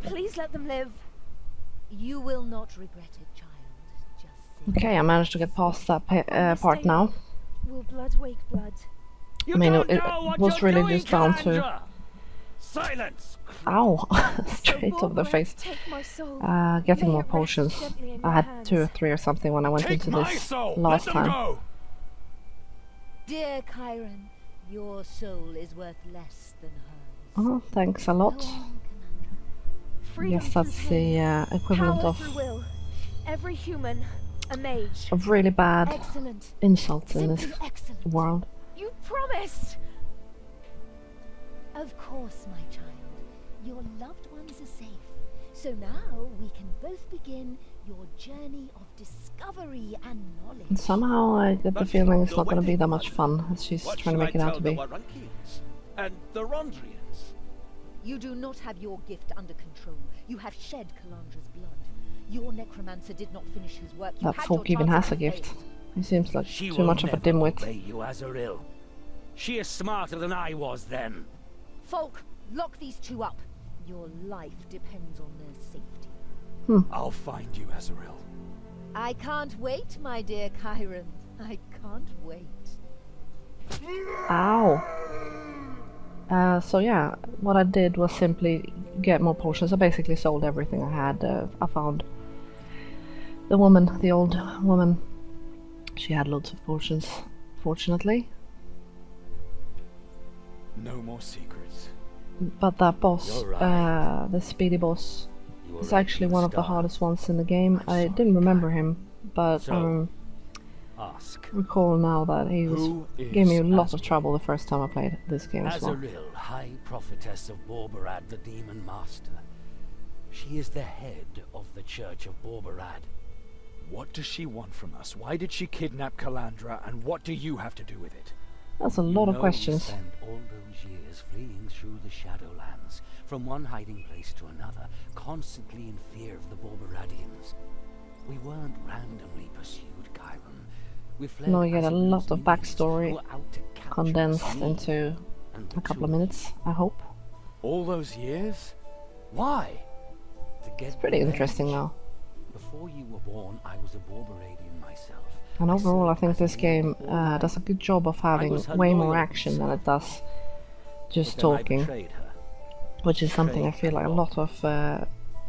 Please let them live. You will not regret it, child. Just say Okay, I managed to get past that part now. will blood wake blood? I mean, it was really just down to... Silence! Ow! Straight over the face. Getting more potions. I had 2 or 3 or something when I went into this last time. Dear Chiron, your soul is worth less than hers. Oh, thanks a lot. Yes, that's the equivalent of every human, a mage. really bad Excellent. insults in this Excellent. world. You promised! Of course, my child. Your loved ones are safe. So now we can both begin your journey of discovery and knowledge. And somehow I get the feeling it's not going to be that much fun as she's trying to make it out to be. And the Rondrians. You do not have your gift under control. You have shed Calandra's blood. Your necromancer did not finish his work. That folk even has a gift. He seems like too much of a dimwit. You, Azaril. She is smarter than I was then. Folk, lock these two up. Your life depends on their safety. I'll find you, Azaril. I can't wait, my dear Chiron. I can't wait. Ow! So yeah, what I did was simply get more potions. I basically sold everything I had. I found the woman, the old woman. She had loads of potions, fortunately. No more secrets. But that boss, Right. the speedy boss, is actually one of the hardest ones in the game. I didn't remember him, but Ask. recall now that he gave me a lot of trouble the first time I played this game as well. Azaril, High Prophetess of Borbarad, the Demon Master. She is the head of the Church of Borbarad. What does she want from us? Why did she kidnap Calandra, and what do you have to do with it? That's a lot of questions. We spent all those years fleeing through the Shadowlands, from one hiding place to another, constantly in fear of the Borbaradians. We weren't randomly pursued, Chiron. We fled. No, you get a lot of Azarel's backstory minions who were out to capture condensed me into and the a couple of two minutes, I hope. All those years? Why? To get It's pretty interesting now. Before you were born, I was a Borbaradian myself. And overall, I think this game does a good job of having way more action than it does just talking, which is something I feel like a lot of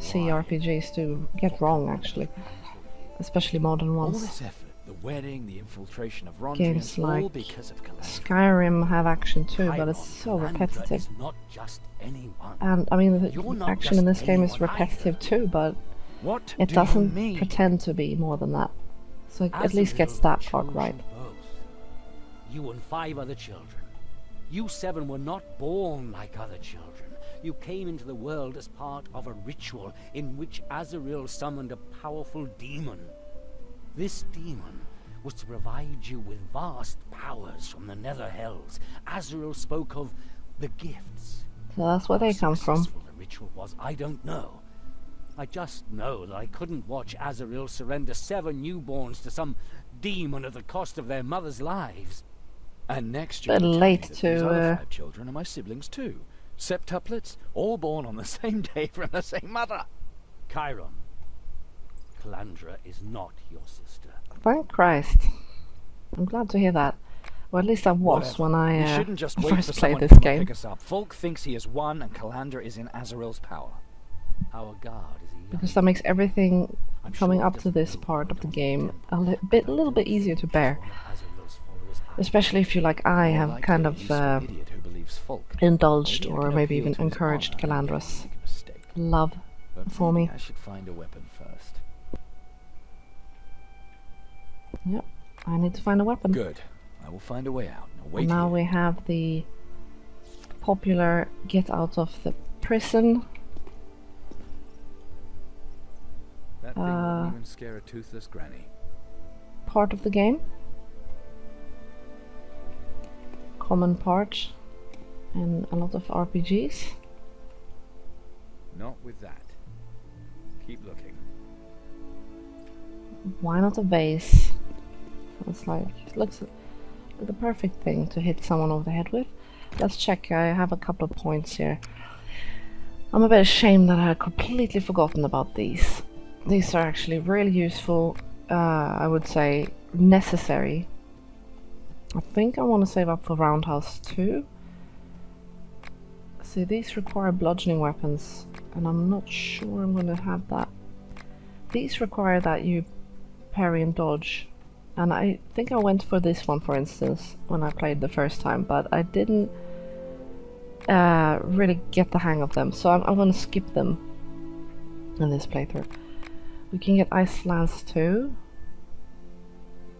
CRPGs do get wrong, actually, especially modern All ones. this effort, the wedding, the infiltration of Games Rondrians, all like because of Calandra. Skyrim have action too, but it's so Calandra repetitive. is not just anyone. And I mean, You're the not action in just this game is anyone repetitive too, but What it do doesn't you mean? pretend to be more than that. So it at least gets that part right. You and 5 other children. You 7 were not born like other children. You came into the world as part of a ritual in which Azaril summoned a powerful demon. This demon was to provide you with vast powers from the Nether Hells. Azaril spoke of the gifts. So that's where they How come from. successful the ritual was, I don't know. I just know that I couldn't watch Azaril surrender 7 newborns to some demon at the cost of their mothers' lives. And next Bit you'll late tell me that these to, other 5 children are my siblings too. Septuplets, all born on the same day from the same mother. Chiron, Calandra is not your sister. Thank Christ. I'm glad to hear that. Or at least I was Whatever. when We I shouldn't just wait first for played someone to this come game. and pick us up. Folk thinks he has won and Calandra is in Azaril's power. Our guard is a young Because that makes everything I'm coming sure up he to doesn't this know part of the what game temple. a little bit easier to bear. One of Azaril's followers has Especially if you, like I, More have likely kind he's of some idiot who believes folk. indulged Maybe I or can maybe appeal even to his encouraged honor and Calandra's make a mistake. love But for maybe me. I should find a weapon first. Yep, I need to find a weapon. Good. I will find a way out. Now wait And now here. we have the popular get out of the prison. That thing wouldn't even scare a toothless granny. Part of the game. Common part in a lot of RPGs. Not with that. Keep looking. Why not a vase? It's like, it looks like the perfect thing to hit someone over the head with. Let's check, I have a couple of points here. I'm a bit ashamed that I had completely forgotten about these. These are actually really useful, I would say necessary. I think I want to save up for Roundhouse 2. See, these require bludgeoning weapons, and I'm not sure I'm going to have that. These require that you parry and dodge, and I think I went for this one, for instance, when I played the first time, but I didn't really get the hang of them, so I'm going to skip them in this playthrough. We can get Ice Lance too,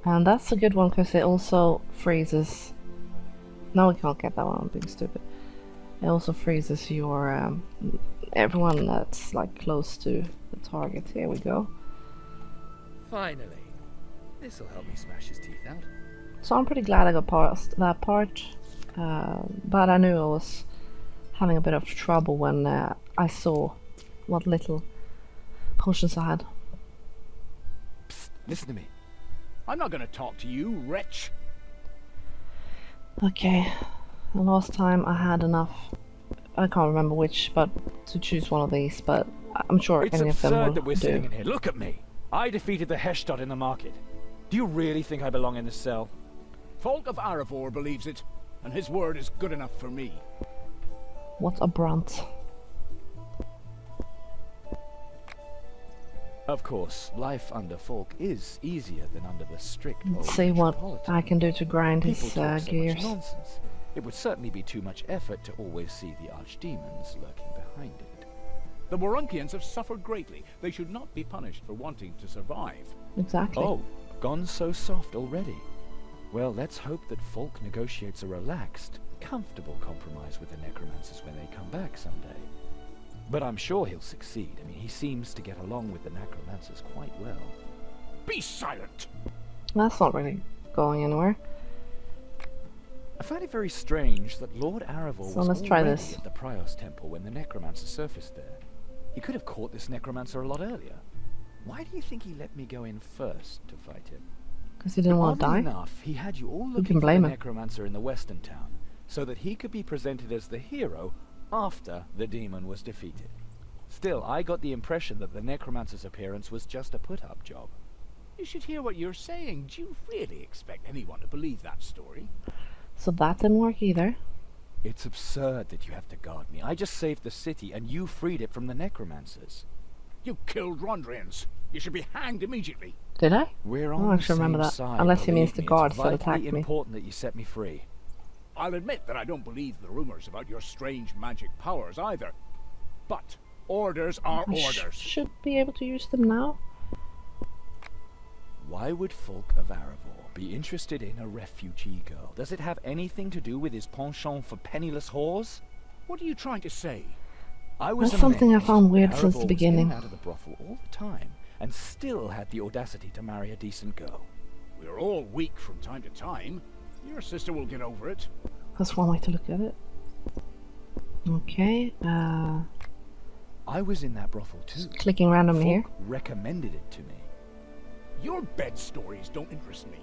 and that's a good one because it also freezes. No, we can't get that one, I'm being stupid. It also freezes your everyone that's like close to the target. Here we go. Finally, this'll help me smash his teeth out. So I'm pretty glad I got past that part, but I knew I was having a bit of trouble when I saw what little potions I had. Psst, listen to me. I'm not gonna talk to you, wretch. Okay, the last time I had enough, I can't remember which, but to choose one of these, but I'm sure It's any of them will absurd that we're do. sitting in here. Look at me. I defeated the Heshtod in the market. Do you really think I belong in this cell? Folk of Aravor believes it, and his word is good enough for me. What a brunt. Of course, life under Folk is easier than under the strict old Let's see what Metropolitan. I can do to grind People his talk so gears. much nonsense. It would certainly be too much effort to always see the archdemons lurking behind it. The Morunkians have suffered greatly. They should not be punished for wanting to survive. Exactly. Oh, gone so soft already. Well, let's hope that Folk negotiates a relaxed, comfortable compromise with the necromancers when they come back someday. But I'm sure he'll succeed. I mean, he seems to get along with the necromancers quite well. Be silent! That's not really going anywhere. I find it very strange that Lord Aravor So was let's try already this. at the Prios Temple when the necromancer surfaced there. He could have caught this necromancer a lot earlier. Why do you think he let me go in first to fight him? Because he didn't want to Oddly die. enough, he had you all Who looking can for blame the him? necromancer in the western town, so that he could be presented as the hero after the demon was defeated. Still, I got the impression that the necromancer's appearance was just a put-up job. You should hear what you're saying. Do you really expect anyone to believe that story? So that didn't work either. It's absurd that you have to guard me. I just saved the city, and you freed it from the necromancers. You killed Rondrians. You should be hanged immediately. Did I? We're I on don't the actually remember same that. side, Unless he means believe the me. guards It's that vitally attacked me. important that you set me free. I'll admit that I don't believe the rumors about your strange magic powers either. But orders are I orders. should be able to use them now. Why would Folk of Aravor be interested in a refugee girl? Does it have anything to do with his penchant for penniless whores? What are you trying to say? I was That's something I amazed found that weird Aravor since the was beginning. in and out of the brothel all the time, and still had the audacity to marry a decent girl. We're all weak from time to time. Your sister will get over it. That's one way to look at it. Okay, I was in that brothel too. just clicking randomly here. Folk recommended it to me. Your bed stories don't interest me.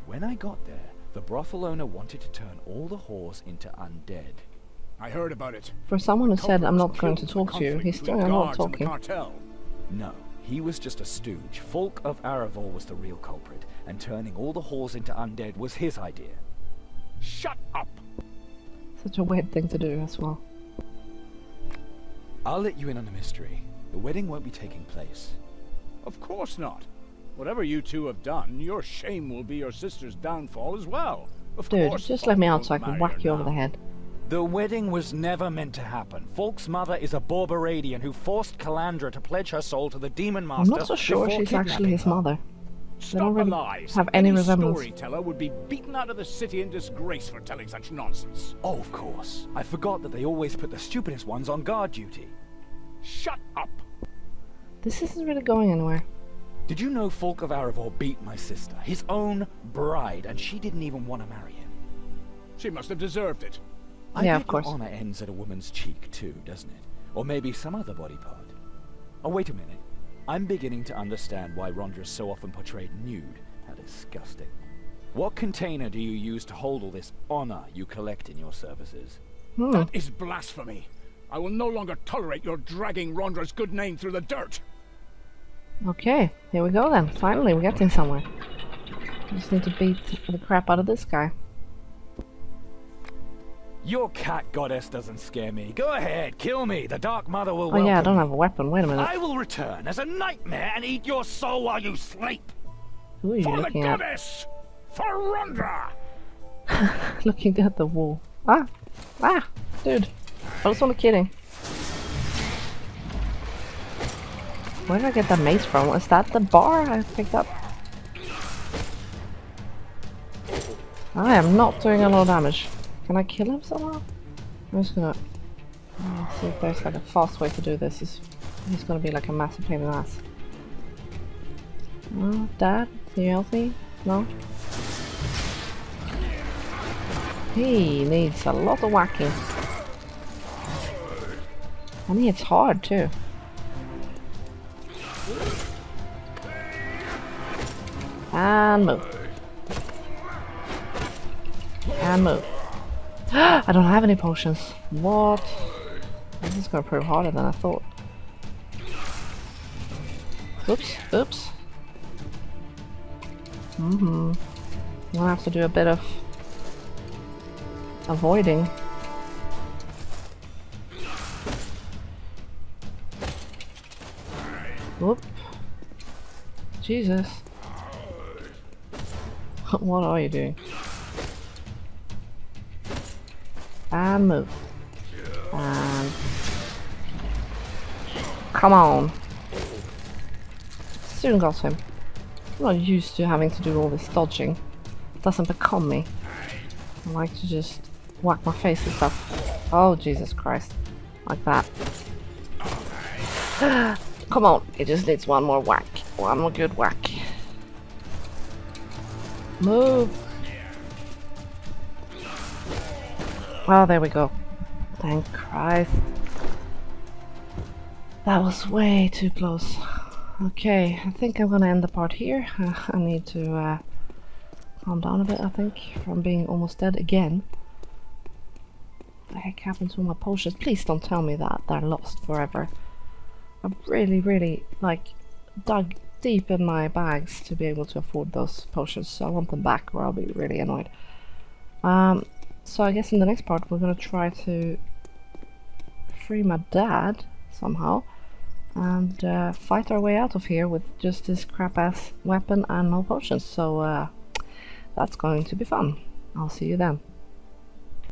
When I got there, the brothel owner wanted to turn all the whores into undead. I heard about it. For someone who said Culprit I'm was not going to killed in the talk to you, conflict he's between doing a lot of guards and the talking. cartel. No, he was just a stooge. Folk of Aravor was the real culprit, and turning all the whores into undead was his idea. Shut up! Such a weird thing to do as well. I'll let you in on a mystery. The wedding won't be taking place. Of course not. Whatever you two have done, your shame will be your sister's downfall as well. Of Dude, course just Folk let me out won't so I can marry whack her you over now. the head. The wedding was never meant to happen. Folk's mother is a Borberadian who forced Calandra to pledge her soul to the demon I'm master. not so sure before she's actually his kidnapping her. mother. Stop don't the really lies. have any Any resemblance. storyteller would be beaten out of the city in disgrace for telling such nonsense. Oh, of course. I forgot that they always put the stupidest ones on guard duty. Shut up! This isn't really going anywhere. Did you know Folk of Aravor beat my sister, his own bride, and she didn't even want to marry him? She must have deserved it. I Yeah, bet of course. your honor ends at a woman's cheek too, doesn't it? Or maybe some other body part. Oh, wait a minute. I'm beginning to understand why Rondra's so often portrayed nude. How disgusting. What container do you use to hold all this honor you collect in your services? Hmm. That is blasphemy. I will no longer tolerate your dragging Rondra's good name through the dirt. Okay, here we go then. Finally, we're getting somewhere. Just need to beat the crap out of this guy. Your cat goddess doesn't scare me. Go ahead, kill me. The Dark Mother will Oh yeah, I don't me. have a weapon. Wait a minute. I will return as a nightmare and eat your soul while you sleep. Who are you For the looking at? goddess! For Rondra! Looking at the wall. Ah! Ah! Dude! I was only kidding. Where did I get that mace from? Is that the bar I picked up? I am not doing a lot of damage. Can I kill him somehow? I'm just gonna see if there's like a fast way to do this. He's gonna be like a massive pain in the ass. Oh, Dad? Can you help me? No? He needs a lot of whacking. And he hits hard too. And move. And move. I don't have any potions. What? This is gonna prove harder than I thought. Oops, oops. I'm gonna have to do a bit of avoiding. Whoop. Jesus. What are you doing? And move. And come on. Soon got him. I'm not used to having to do all this dodging. It doesn't become me. I like to just whack my face and stuff. Oh Jesus Christ. Like that. Come on, it just needs one more whack. One more good whack. Move! Oh, there we go. Thank Christ. That was way too close. Okay, I think I'm gonna end the part here. I need to calm down a bit, I think, from being almost dead again. What the heck happened to all my potions? Please don't tell me that they're lost forever. I've really, like, dug deep in my bags to be able to afford those potions, so I want them back or I'll be really annoyed. So I guess in the next part we're gonna try to free my dad somehow and fight our way out of here with just this crap-ass weapon and no potions, so that's going to be fun. I'll see you then.